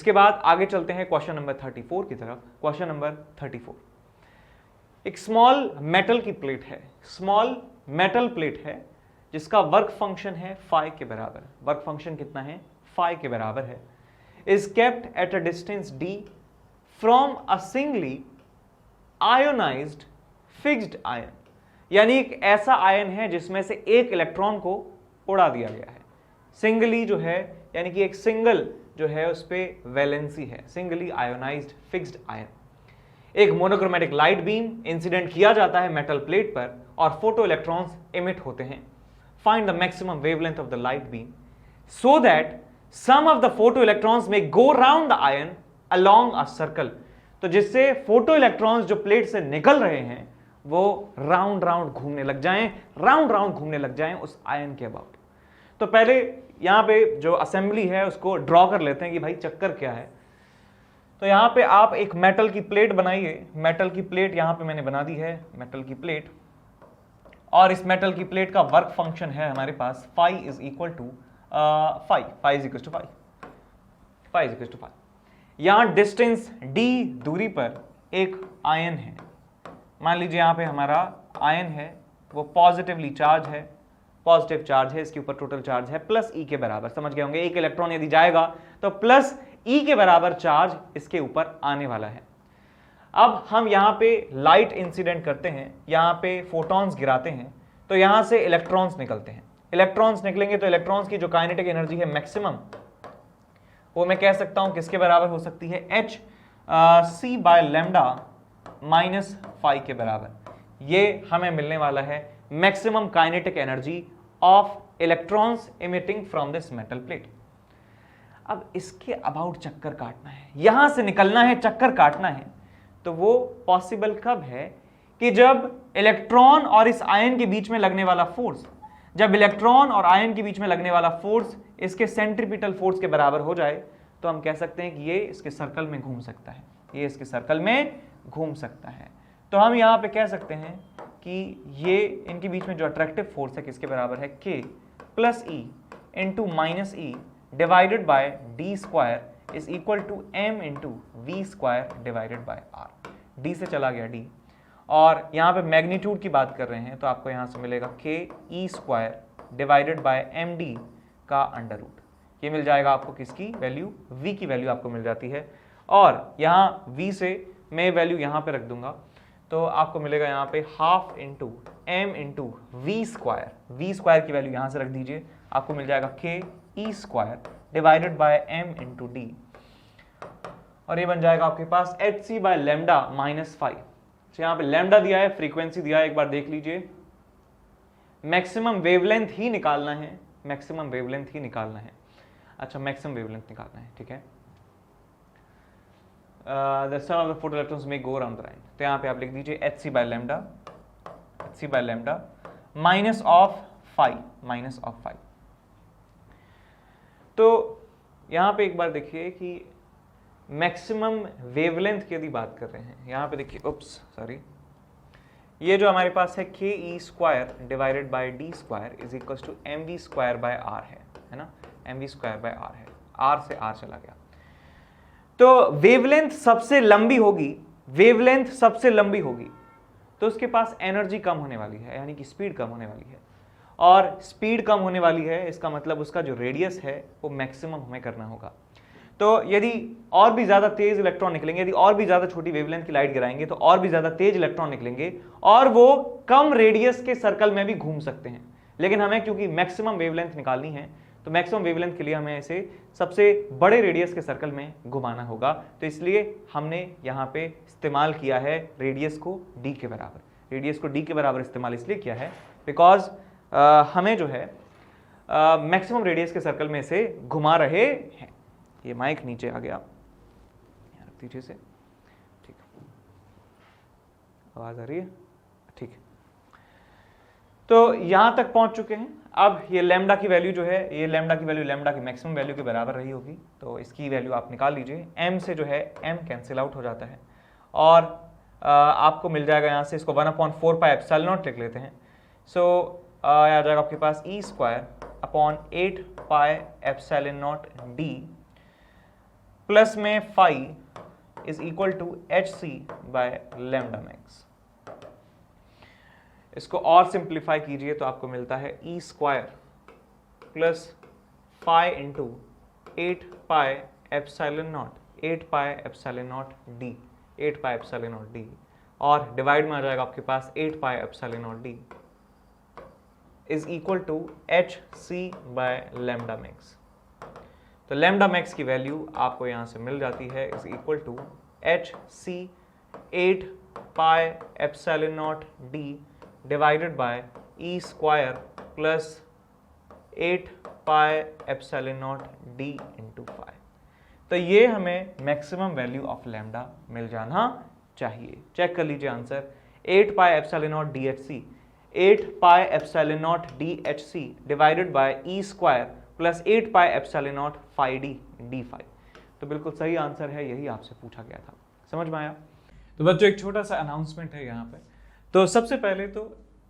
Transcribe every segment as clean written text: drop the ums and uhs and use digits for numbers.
इसके बाद आगे चलते हैं क्वेश्चन नंबर 34 की तरफ। क्वेश्चन नंबर 34, एक स्मॉल मेटल की प्लेट है, स्मॉल मेटल प्लेट है जिसका वर्क फंक्शन है फाई के बराबर। वर्क फंक्शन कितना है? फाई के बराबर है। Is kept at a distance d from a singly ionised fixed ion, यानी एक ऐसा आयन है जिसमें से एक इलेक्ट्रॉन को उड़ा दिया गया है। सिंगली जो है यानी कि एक सिंगल जो है उस पे वैलेंसी है, सिंगली आयोनाइज्ड फिक्स्ड आयन। एक मोनोक्रोमेटिक लाइट बीम इंसिडेंट किया जाता है मेटल प्लेट पर और फोटो इलेक्ट्रॉन्स इमिट होते हैं। Find the maximum wavelength of the light beam so that some of the photo electrons may go round the ion along a circle, तो जिससे photo electrons जो प्लेट से निकल रहे हैं वो राउंड राउंड घूमने लग जाएं, राउंड राउंड घूमने लग जाएं उस आयन के अबाउट। तो पहले यहां पे जो असेंबली है उसको ड्रॉ कर लेते हैं कि भाई चक्कर क्या है। तो यहां पे आप एक मेटल की प्लेट बनाइए। मेटल की प्लेट यहां पे मैंने बना दी है, मेटल की प्लेट, और इस मेटल की प्लेट का वर्क फंक्शन है हमारे पास phi is equal to phi is equal to phi is equal to phi. यहां डिस्टेंस d दूरी पर एक आयन है, मान लीजिए यहां पे हमारा आयन है वो पॉजिटिवली चार्ज है, पॉजिटिव चार्ज है, इसके ऊपर टोटल चार्ज है प्लस ई के बराबर। समझ गए होंगे, एक इलेक्ट्रॉन यदि जाएगा तो प्लस ई के बराबर चार्ज इसके ऊपर आने वाला है। अब हम यहां पे लाइट इंसिडेंट करते हैं, यहां पे फोटॉन्स गिराते हैं, तो यहां से इलेक्ट्रॉन्स निकलते हैं। इलेक्ट्रॉन्स निकलेंगे तो इलेक्ट्रॉन्स की जो काइनेटिक एनर्जी है मैक्सिमम, वो मैं कह सकता हूं किसके बराबर हो सकती है? h c by lambda minus phi के बराबर। ये हमें मिलने वाला है maximum kinetic energy of electrons emitting from this metal plate. अब इसके अबाउट चक्कर काटना है, यहां से निकलना है, चक्कर काटना है, तो वो पॉसिबल कब है? कि जब इलेक्ट्रॉन और इस आयन के बीच में लगने वाला फोर्स, जब इलेक्ट्रॉन और आयन के बीच में लगने वाला फोर्स इसके सेंट्रीपिटल फोर्स के बराबर हो जाए, तो हम कह सकते हैं कि ये इसके सर्कल में घूम सकता है, ये इसके सर्कल में घूम सकता है। तो हम यहां पे कह सकते हैं कि ये इनके बीच में जो अट्रैक्टिव फोर्स है किसके बराबर है? k plus e into minus e divided by D square is equal to m into we square divided by r। d से चला गया d, और यहाँ पे मैग्नीट्यूड की बात कर रहे हैं तो आपको यहाँ से मिलेगा k e square divided by m d का अंडर रूट। ये मिल जाएगा आपको किसकी वैल्यू? v की वैल्यू आपको मिल जाती है, और यहाँ v से मैं वैल्यू यहाँ पे रख दूंगा तो आपको मिलेगा यहाँ पे half into M into we square की वैल्यू यहाँ से रख दीजिए, आपको मिल जाएगा k e square divided by m into D, और ये बन जाएगा आपके पास H C by lambda minus five. तो यहाँ पे लेमडा दिया है, फ्रीक्वेंसी दिया है, एक बार देख लीजिए। मैक्सिमम वेवलेंथ ही निकालना है, मैक्सिमम वेवलेंथ ही निकालना है। अच्छा, मैक्सिमम वेवलेंथ निकालना है, ठीक है। The sum of the photoelectrons may go around the line, तो यहाँ पे आप लिख दीजिए h C by lambda minus of five. तो यहाँ पे एक बार देखिए कि मैक्सिमम वेवलेंथ की यदि बात कर रहे हैं, यहाँ पे देखिए, सॉरी, ये जो हमारे पास है K E square divided by D square is equal to M V square by R है ना, M V square by R है, आर से आर चला गया। तो वेवलेंथ सबसे लंबी होगी, वेवलेंथ सबसे लंबी होगी तो उसके पास एनर्जी कम होने वाली है, यानी कि स्पीड कम होने वाली है, और स्पीड कम होने वाली है इसका मतलब उसका जो रेडियस है वो मैक्सिमम हमें करना होगा। तो यदि और भी ज्यादा तेज इलेक्ट्रॉन निकलेंगे, यदि और भी ज्यादा छोटी वेवलेंथ की लाइट गिराएंगे तो और भी ज्यादा तेज इलेक्ट्रॉन निकलेंगे और वो कम रेडियस के सर्कल में भी घूम सकते हैं। लेकिन हमें क्योंकि मैक्सिमम वेवलेंथ निकालनी है तो मैक्सिमम वेवलेंथ के लिए हमें इसे सबसे बड़े रेडियस के सर्कल में घुमाना होगा, तो इसलिए हमने यहाँ पे इस्तेमाल किया है रेडियस को d के बराबर। रेडियस को d के बराबर इस्तेमाल इसलिए किया है बिकॉज हमें जो है मैक्सिमम रेडियस के सर्कल में इसे घुमा रहे हैं। ये माइक नीचे आ गया, यहाँ रख दीजिए इसे, ठीक, आवाज आ रही है, ठीक है। तो यहां तक पहुंच चुके हैं। अब ये लैम्डा की वैल्यू जो है, ये लैम्डा की वैल्यू लैम्डा की मैक्सिमम वैल्यू के बराबर रही होगी, तो इसकी वैल्यू आप निकाल लीजिए। m से जो है m कैंसिल आउट हो जाता है और आपको मिल जाएगा यहाँ से, इसको 1/4 पाई एप्सिलॉन नॉट लिख लेते हैं। सो आ जाएगा आपके पास e square upon 8 pi epsilon naught d plus में phi is equal to H C by lambda max. इसको और सिंप्लीफाई कीजिए तो आपको मिलता है E square plus phi into 8 pi epsilon naught, 8 pi epsilon naught D, 8 pi epsilon naught D, और divide में आ जाएगा आपके पास 8 pi epsilon naught D is equal to H C by lambda max. तो लैम्डा मैक्स की value आपको यहां से मिल जाती है is equal to H c 8 pi epsilon naught d divided by e square plus 8 pi epsilon naught d into phi. तो ये हमें मैक्सिमम वैल्यू ऑफ लैम्डा मिल जाना चाहिए। चेक कर लीजिए answer, 8 pi epsilon naught d h c, 8 pi epsilon naught d h c divided by e square plus 8 pi epsilon not phi d d phi. तो बिल्कुल सही आंसर है, यही आपसे पूछा गया था। समझ में आया? तो बच्चों एक छोटा सा अनाउंसमेंट है यहाँ पे। तो सबसे पहले तो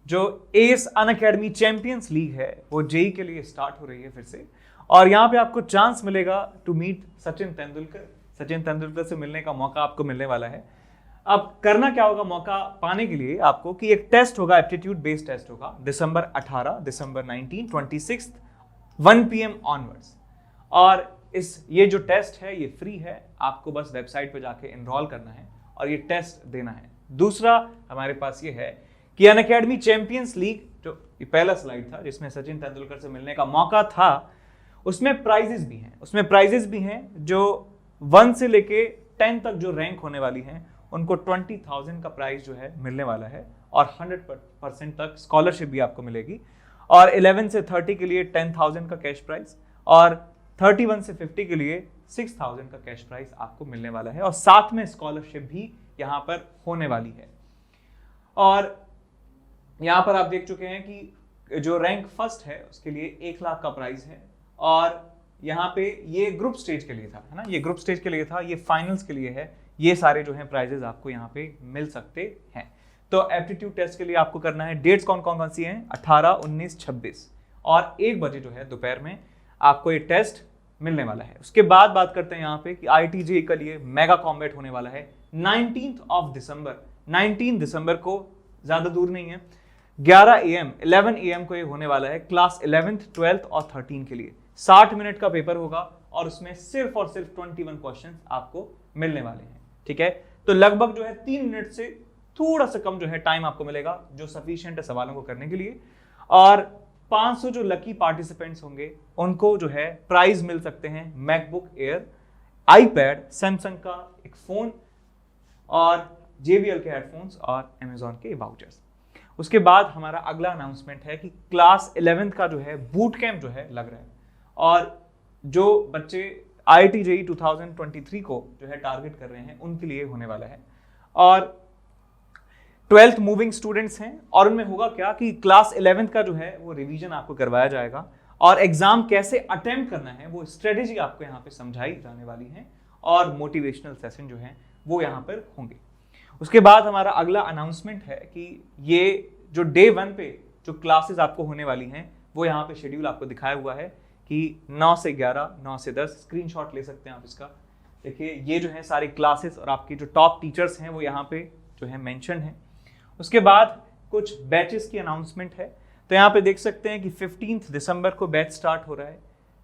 जो एस अनअकैडमी चैंपियंस लीग है वो जेई के लिए स्टार्ट हो रही है फिर से, और यहाँ पे आपको चांस मिलेगा टू मीट सचिन तेंदुलकर। सचिन तेंदुलकर से मिलने का मौका आपको मिलने वाला है। अब करना क्या होगा मौका पाने के लिए आपको कि एक टेस्ट होगा, एप्टीट्यूड बेस्ड टेस्ट होगा, दिसंबर 18, दिसंबर 19, 26 1 PM ऑनवर्ड्स। और ये जो टेस्ट है ये फ्री है, आपको बस वेबसाइट पे जाके एनरोल करना है और ये टेस्ट देना है। दूसरा हमारे पास ये है कि अनअकैडमी चैंपियंस लीग, जो ये पहला स्लाइड था जिसमें सचिन तेंदुलकर से मिलने का मौका था, उसमें प्राइजेस भी हैं जो 1 से लेके 10 तक जो रैंक होने वाली हैं उनको 20,000 का प्राइज जो है मिलने वाला है, और 100% तक स्कॉलरशिप भी आपको मिलेगी। और 11 से 30 के लिए 10,000 का कैश प्राइज, और 31 से 50 के लिए 6,000 का कैश प्राइज आपको मिलने वाला है, और साथ में स्कॉलरशिप भी यहाँ पर होने वाली है। और यहाँ पर आप देख चुके हैं कि जो रैंक फर्स्ट है उसके लिए 1 लाख का प्राइज है, और यहाँ पे ये ग्रुप स्टेज के लिए था, है ना, ये ग्रुप स्टेज के लिए था, ये फाइनल्स के लिए है। ये सारे जो हैं प्राइजेस आपको यहाँ पे मिल सकते हैं। तो एप्टीट्यूड टेस्ट के लिए आपको करना है, डेट्स कौन कौन सी हैं, 18, 19, 26 और 1 बजे जो है दोपहर में आपको ये टेस्ट मिलने वाला है। उसके बाद बात करते हैं यहाँ पे कि IIT-JEE के लिए मेगा कॉम्बैट होने वाला है 19 दिसंबर। 19 दिसंबर को ज्यादा दूर नहीं है, 11 AM को ये होने वाला है क्लास 11th, 12th और 13 के लिए। 60 मिनट का पेपर होगा और उसमें सिर्फ और सिर्फ 21 क्वेश्चन आपको मिलने वाले हैं। ठीक है, तो लगभग जो है 3 मिनट से थोड़ा सा कम जो है टाइम आपको मिलेगा, जो सफिशिएंट है सवालों को करने के लिए। और 500 जो लकी पार्टिसिपेंट्स होंगे उनको जो है प्राइज मिल सकते हैं, मैकबुक एयर, आईपैड, सैमसंग का एक फोन और JBL के हेडफोन्स और Amazon के वाउचर्स। उसके बाद हमारा अगला अनाउंसमेंट है कि क्लास 11th का जो है बूट कैंप जो है लग रहा है, और जो बच्चे IIT-JEE 2023 को जो है टारगेट कर रहे हैं उनके लिए होने वाला है। और 12th मूविंग स्टूडेंट्स हैं, और उनमें होगा क्या कि क्लास 11th का जो है वो रिवीजन आपको करवाया जाएगा, और एग्जाम कैसे अटेम्प्ट करना है वो स्ट्रेटेजी आपको यहाँ पे समझाई जाने वाली है, और मोटिवेशनल सेशन जो है वो यहाँ पर होंगे। उसके बाद हमारा अगला अनाउंसमेंट है कि ये जो डे 1 पे जो क्लासेस आपको होने वाली हैं वो यहाँ पे शेड्यूल आपको दिखाया हुआ है कि 9 से 11, 9 से 10, स्क्रीनशॉट ले सकते हैं आप इसका। देखिए ये जो है सारी क्लासेस और आपकी जो टॉप टीचर्स हैं वो यहाँ पे जो है मेंशन है। उसके बाद कुछ बैचेस की अनाउंसमेंट है, तो यहाँ पे देख सकते हैं कि 15 दिसंबर को बैच स्टार्ट हो रहा है।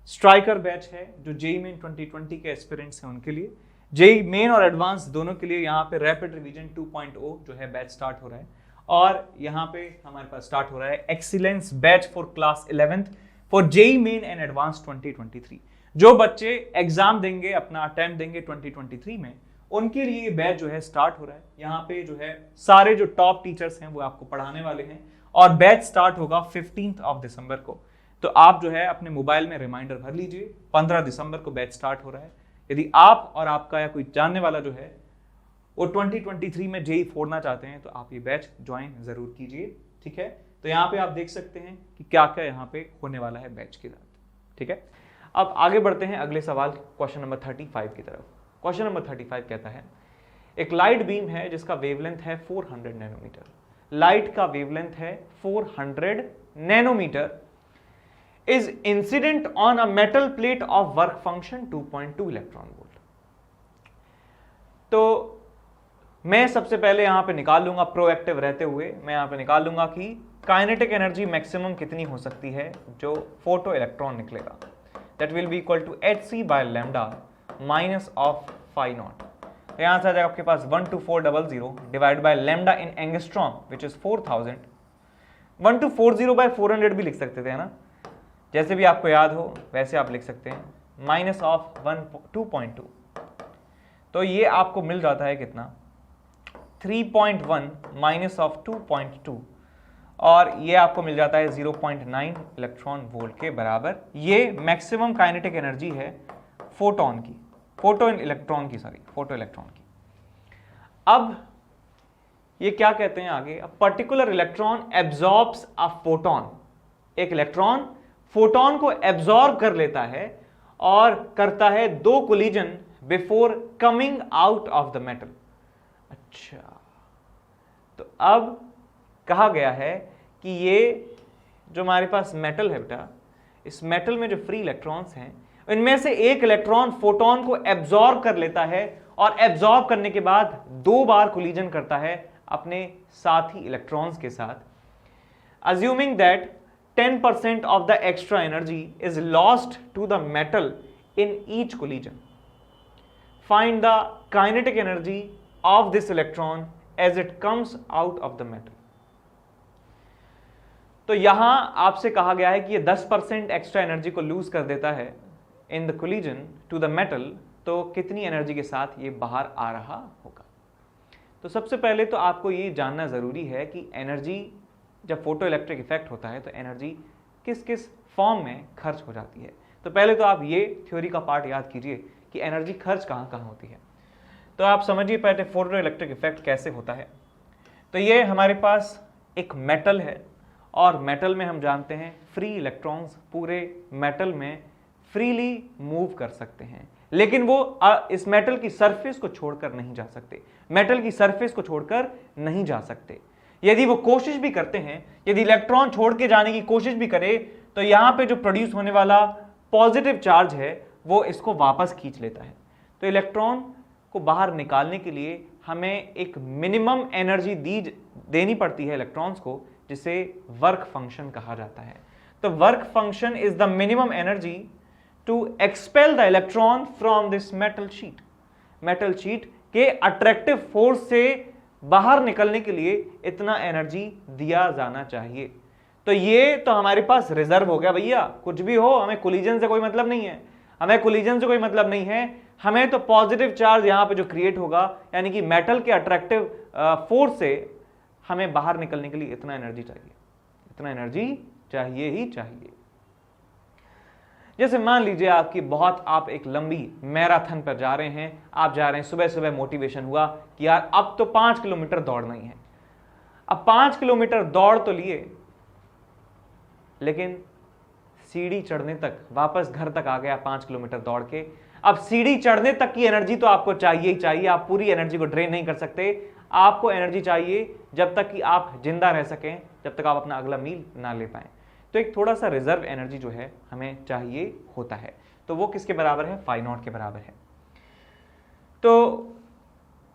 स्ट्राइकर बैच है जो JEE मेन 2020 के एस्पिरेंट्स हैं उनके लिए, JEE मेन और एडवांस दोनों के लिए यहाँ पे रैपिड रिवीजन 2.0 जो है बैच स्टार्ट हो रहा है। और यहाँ पे हमारे पास स्टार्ट हो रहा है excellence batch for class 11th for JEE main and advance 2023। जो बच्चे एग्जाम देंगे, अपना अटेम्प्ट देंगे 2023 में, उनके लिए ये बैच जो है स्टार्ट हो रहा है। यहाँ पे जो है सारे जो टॉप टीचर्स हैं वो आपको पढ़ाने वाले हैं, और बैच स्टार्ट होगा 15 दिसंबर को। तो आप जो है अपने मोबाइल में रिमाइंडर भर लीजिए, 15 दिसंबर को बैच स्टार्ट हो रहा है। यदि आप और आपका या कोई जानने वाला जो है वो 2023 में JEE फोड़ना चाहते हैं तो आप ये बैच ज्वाइन जरूर कीजिए। ठीक है, तो यहाँ पे आप देख सकते हैं कि क्या क्या यहाँ पे होने वाला है बैच के साथ। ठीक है, अब आगे बढ़ते हैं अगले सवाल, क्वेश्चन नंबर 35 की तरफ। क्वेश्चन नंबर 35 कहता है, एक लाइट बीम है जिसका वेवलेंथ है 400 नैनोमीटर। लाइट का वेवलेंथ है 400 nanometer, is incident on a metal plate of work function 2.2 electron volt. तो मैं सबसे पहले यहां पे निकाल लूंगा, प्रोएक्टिव रहते हुए मैं यहां पे निकाल लूंगा कि काइनेटिक एनर्जी मैक्सिमम कितनी हो सकती है जो फोटो इलेक्ट्रॉन निकलेगा, that will be equal to hc by lambda minus of phi naught. यहां से आ जाएगा आपके पास 12400 divide by lambda in angstrom which is 4000। 1240 by 400 भी लिख सकते थे, है ना, जैसे भी आपको याद हो वैसे आप लिख सकते हैं, माइनस ऑफ 2.2। तो ये आपको मिल जाता है कितना, 3.1 माइनस ऑफ 2.2, और ये आपको मिल जाता है 0.9 इलेक्ट्रॉन वोल्ट के बराबर। ये मैक्सिमम काइनेटिक एनर्जी है फोटोन की, फोटो इलेक्ट्रॉन की। अब ये क्या कहते हैं आगे, a particular electron absorbs a photon. एक इलेक्ट्रॉन फोटोन को एब्जॉर्ब कर लेता है और करता है 2 collision before coming out of the metal. अच्छा, तो अब कहा गया है कि ये जो हमारे पास मेटल है बेटा, इस मेटल में जो फ्री इलेक्ट्रॉन्स हैं इनमें से एक इलेक्ट्रॉन फोटोन को एब्जॉर्ब कर लेता है और एब्जॉर्ब करने के बाद 2 बार कोलिजन करता है अपने साथी इलेक्ट्रॉन्स के साथ। Assuming that 10% of the extra energy is lost to the metal in each collision, find the kinetic energy of this electron as it comes out of the metal. तो यहां आपसे कहा गया है कि ये 10% एक्स्ट्रा एनर्जी को लूज कर देता है in the collision to the metal, तो कितनी एनर्जी के साथ ये बाहर आ रहा होगा। तो सबसे पहले तो आपको ये जानना जरूरी है कि एनर्जी जब फोटो इलेक्ट्रिक इफेक्ट होता है तो एनर्जी किस किस फॉर्म में खर्च हो जाती है। तो पहले तो आप ये थ्योरी का पार्ट याद कीजिए कि एनर्जी खर्च कहाँ कहाँ होती है। तो आप समझिए पहले फोटो इलेक्ट्रिक इफेक्ट कैसे होता है। तो ये हमारे पास एक मेटल है और मेटल में हम जानते हैं फ्री इलेक्ट्रॉन्स पूरे मेटल में फ्रीली मूव कर सकते हैं, लेकिन वो इस मेटल की सरफेस को छोड़कर नहीं जा सकते, मेटल की सरफेस को छोड़कर नहीं जा सकते। यदि वो कोशिश भी करते हैं, यदि इलेक्ट्रॉन छोड़ के जाने की कोशिश भी करे, तो यहां पे जो प्रोड्यूस होने वाला पॉजिटिव चार्ज है वो इसको वापस खींच लेता है। तो इलेक्ट्रॉन को बाहर निकालने के लिए हमें एक मिनिमम एनर्जी देनी पड़ती है इलेक्ट्रॉन्स को, जिसे वर्क फंक्शन कहा जाता है। तो work function is the minimum energy to expel the electron from this metal sheet. Metal sheet के अट्रैक्टिव फोर्स से बाहर निकलने के लिए इतना एनर्जी दिया जाना चाहिए। तो ये तो हमारे पास रिजर्व हो गया भैया, कुछ भी हो हमें कोलिजन से कोई मतलब नहीं है, हमें कोलिजन से कोई मतलब नहीं है, हमें तो पॉजिटिव चार्ज यहां पे जो क्रिएट होगा यानी कि मेटल के अट्रैक्टिव फोर्स से हमें बाहर निकलने के लिए इतना एनर्जी चाहिए, इतना एनर्जी चाहिए ही चाहिए। जैसे मान लीजिए आपकी आप एक लंबी मैराथन पर जा रहे हैं, आप जा रहे हैं, सुबह सुबह मोटिवेशन हुआ कि यार अब तो 5 किलोमीटर दौड़ना ही है। अब 5 किलोमीटर दौड़ तो लिए, लेकिन सीढ़ी चढ़ने तक, वापस घर तक आ गया 5 किलोमीटर दौड़ के। अब सीढ़ी चढ़ने तक की एनर्जी तो आपको चाहिए ही चाहिए, आप पूरी एनर्जी को ड्रेन नहीं कर सकते। आपको एनर्जी चाहिए जब तक कि आप जिंदा रह सकें, जब तक आप अपना अगला मील ना ले पाएं। तो एक थोड़ा सा रिजर्व एनर्जी जो है हमें चाहिए होता है, तो वो किसके बराबर है, फाई नॉट के बराबर है। तो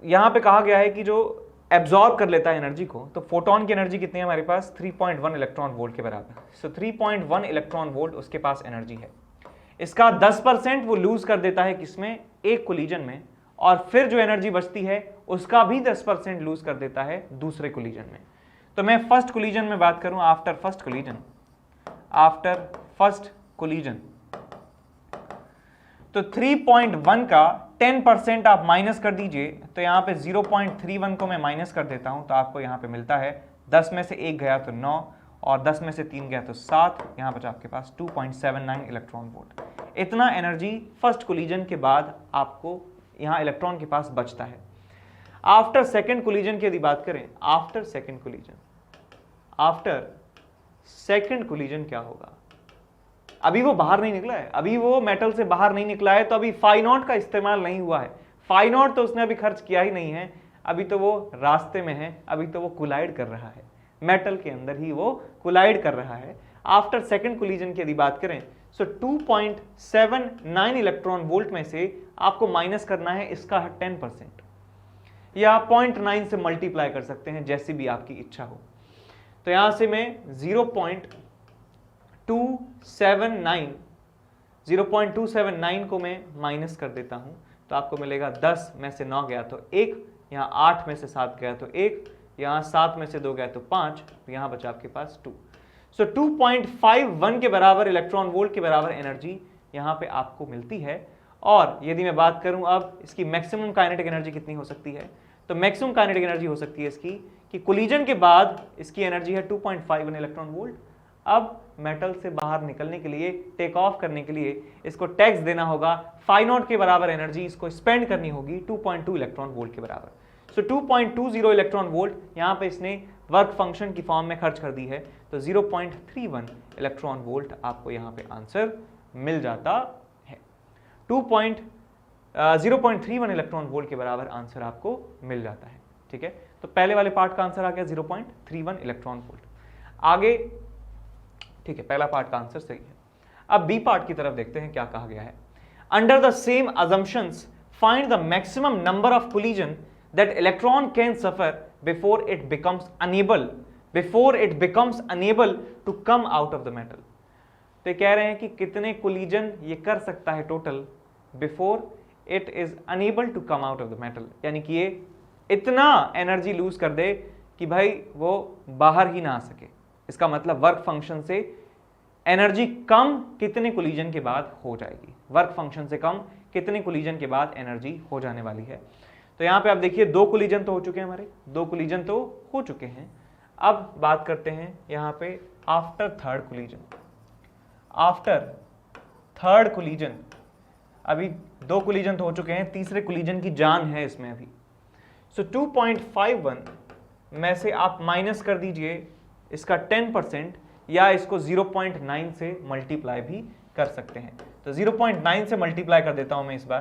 यहां पे कहा गया है कि जो एब्जॉर्ब कर लेता है एनर्जी को, तो फोटोन की एनर्जी कितनी है हमारे पास, 3.1 इलेक्ट्रॉन वोल्ट के बराबर। सो 3.1 इलेक्ट्रॉन वोल्ट उसके पास एनर्जी है। इसका 10% वो लूज कर देता है किसमें, एक कोलिजन में, और फिर जो एनर्जी बचती है उसका भी 10% लूज कर देता है दूसरे कोलिजन में। तो मैं फर्स्ट कोलिजन में बात करूं, आफ्टर फर्स्ट कोलिजन, तो 3.1 का 10% आप माइनस कर दीजिए, तो यहां पे 0.31 को मैं माइनस कर देता हूं, तो आपको यहां पे मिलता है 10 में से 1 गया तो 9 और 10 में से 3 गया तो 7, यहां बचा आपके पास 2.79 इलेक्ट्रॉन वोल्ट। इतना एनर्जी फर्स्ट कोलिजन के बाद आपको यहां इलेक्ट्रॉन के पास बचता है। आफ्टर सेकेंड कोलिजन की यदि बात करें, आफ्टर सेकेंड कोलिजन क्या होगा, अभी वो बाहर नहीं निकला है, अभी वो मेटल से बाहर नहीं निकला है, तो अभी फाई नॉट का इस्तेमाल नहीं हुआ है। फाई नॉट तो उसने अभी खर्च किया ही नहीं है, अभी तो वो रास्ते में है, अभी तो वो कोलाइड कर रहा है, मेटल के अंदर ही वो कोलाइड कर रहा है। आफ्टर सेकेंड कोलिजन की यदि बात करें, सो 2.79 इलेक्ट्रॉन वोल्ट में से आपको माइनस करना है इसका 10%। या 0.9 से मल्टीप्लाई कर सकते हैं, जैसी भी आपकी इच्छा हो। तो यहां से मैं 0.279 को मैं माइनस कर देता हूं, तो आपको मिलेगा 10 में से 9 गया तो 1, यहाँ 8 में से 7 गया तो 1, यहाँ 7 में से 2 गया तो 5, तो यहाँ बचा आपके पास 2। सो 2.51 के बराबर इलेक्ट्रॉन वोल्ट के बराबर एनर्जी यहाँ पे आपको मिलती है। और यदि मैं बात करूं अब इसकी मैक्सिमम काइनेटिक एनर्जी कितनी हो सकती है, तो मैक्सिमम काइनेटिक एनर्जी हो सकती है इसकी कि कोलिजन के बाद इसकी एनर्जी है 2.51 इलेक्ट्रॉन वोल्ट। अब मेटल से बाहर निकलने के लिए, टेक ऑफ करने के लिए इसको टैक्स देना होगा, फाई नॉट के बराबर एनर्जी इसको स्पेंड करनी होगी 2.2 इलेक्ट्रॉन वोल्ट के बराबर। सो 2.20 इलेक्ट्रॉन वोल्ट यहाँ पे इसने वर्क फंक्शन की फॉर्म में खर्च कर दी है, तो 0.31 इलेक्ट्रॉन वोल्ट आपको यहाँ पे आंसर मिल जाता है। 0.31 इलेक्ट्रॉन वोल्ट के बराबर आंसर आपको मिल जाता है। ठीक है, तो पहले वाले पार्ट का आंसर आ गया 0.31 इलेक्ट्रॉन वोल्ट। आगे ठीक है, पहला पार्ट का आंसर सही है। अब बी पार्ट की तरफ देखते हैं क्या कहा गया है। Under the same assumptions find the maximum number of collision that electron can suffer before it becomes unable to come out of the metal. तो ये कह रहे हैं कि कितने कोलिजन ये कर सकता है total before it is unable to come out of the metal, यानी कि ये इतना एनर्जी लूज कर दे कि भाई वो बाहर ही ना आ सके। इसका मतलब वर्क फंक्शन से एनर्जी कम कितने कोलिजन के बाद हो जाएगी, वर्क फंक्शन से कम कितने कोलिजन के बाद एनर्जी हो जाने वाली है। तो यहां पे आप देखिए 2 कोलिजन तो हो चुके हैं, हमारे 2 कोलिजन तो हो चुके हैं। अब बात करते हैं यहां पे आफ्टर थर्ड कोलिजन। अभी 2 कोलिजन तो हो चुके हैं, तीसरे कोलिजन की जान है इसमें अभी। सो 2.51 में से आप माइनस कर दीजिए इसका 10%, या इसको 0.9 से मल्टीप्लाई भी कर सकते हैं। तो 0.9 से मल्टीप्लाई कर देता हूं मैं इस बार,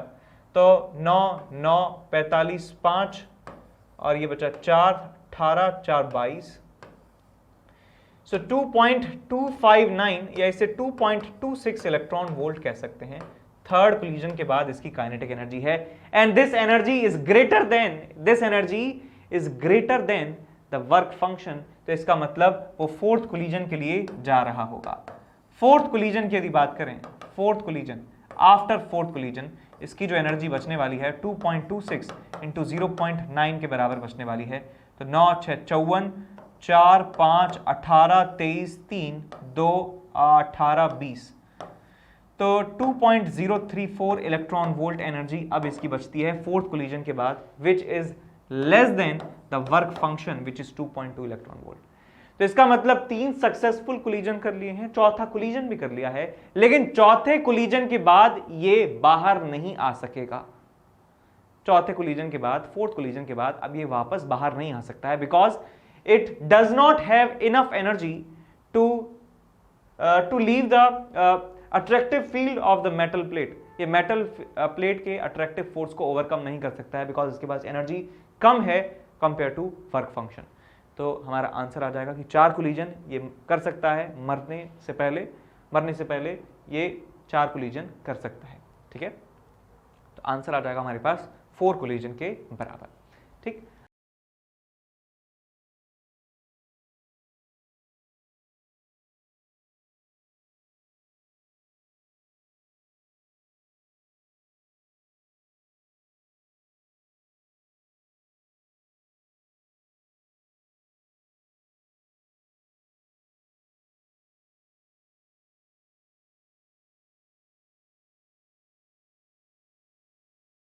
तो 9 9 45 5 और ये बचा 4 18 4 22। सो 2.259 या इसे 2.26 इलेक्ट्रॉन वोल्ट कह सकते हैं। थर्ड कोलिजन के बाद इसकी काइनेटिक एनर्जी है, and this energy is greater than the work function. तो इसका मतलब वो फोर्थ कोलिजन के लिए जा रहा होगा। फोर्थ कोलिजन की यदि बात करें, fourth collision, after fourth collision इसकी जो एनर्जी बचने वाली है 2.26 इंटू 0.9 के बराबर बचने वाली है। तो 9 6 54 4 5 18 23 3 2 18 20, तो 2.034 इलेक्ट्रॉन वोल्ट एनर्जी अब इसकी बचती है फोर्थ कोलिजन के बाद, which is less than the work function which is 2.2 electron volt. तो इसका मतलब 3 सक्सेसफुल कोलिजन कर लिए हैं, चौथा कोलिजन भी कर लिया है, लेकिन चौथे कोलिजन के बाद ये बाहर नहीं आ सकेगा। चौथे कोलिजन के बाद, फोर्थ कोलिजन के बाद अब ये वापस बाहर नहीं आ सकता है, because it does not have enough energy to leave the attractive field of the metal plate. ये मेटल प्लेट के अट्रैक्टिव फोर्स को ओवरकम नहीं कर सकता है, बिकॉज इसके पास एनर्जी कम है कंपेयर टू वर्क फंक्शन। तो हमारा आंसर आ जाएगा कि 4 कोलिजन ये कर सकता है, मरने से पहले ये 4 कोलिजन कर सकता है। ठीक है, तो आंसर आ जाएगा हमारे पास 4 कोलिजन के बराबर। ठीक,